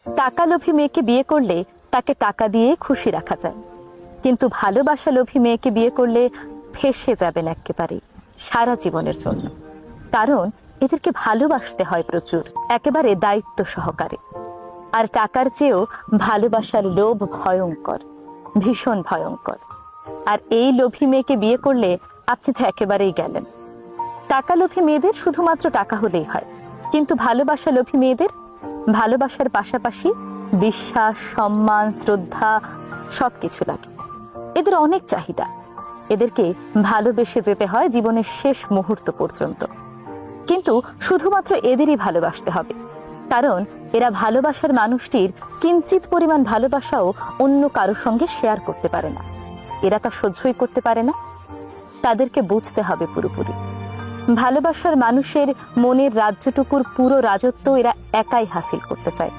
টাকা লোভী মেয়েকে বিয়ে করলে তাকে টাকা দিয়ে খুশি রাখা যায়, কিন্তু ভালোবাসা লোভী মেয়েকে বিয়ে করলে ফেঁসে যাবেন একেবারে সারা জীবনের জন্য। কারণ এদেরকে ভালোবাসতে হয় প্রচুর, একেবারে দায়িত্ব সহকারে। আর টাকার চেয়েও ভালোবাসার লোভ ভয়ঙ্কর, ভীষণ ভয়ঙ্কর। আর এই লোভী মেয়েকে বিয়ে করলে আপনি তো একেবারেই গেলেন। টাকা লোভী মেয়েদের শুধুমাত্র টাকা হলেই হয়, কিন্তু ভালোবাসা লোভী মেয়েদের ভালোবাসার পাশাপাশি বিশ্বাস, সম্মান, শ্রদ্ধা সবকিছু লাগে। এদের অনেক চাহিদা। এদেরকে ভালোবেসে যেতে হয় জীবনের শেষ মুহূর্ত পর্যন্ত। কিন্তু শুধুমাত্র এদেরই ভালোবাসতে হবে, কারণ এরা ভালোবাসার মানুষটির কিঞ্চিত পরিমাণ ভালোবাসাও অন্য কারোর সঙ্গে শেয়ার করতে পারে না। এরা তা সহ্যই করতে পারে না। তাদেরকে বুঝতে হবে পুরোপুরি, ভালোবাসার মানুষের মনের রাজ্যটুকুর পুরো রাজত্ব এরা একাই হাসিল করতে চায়।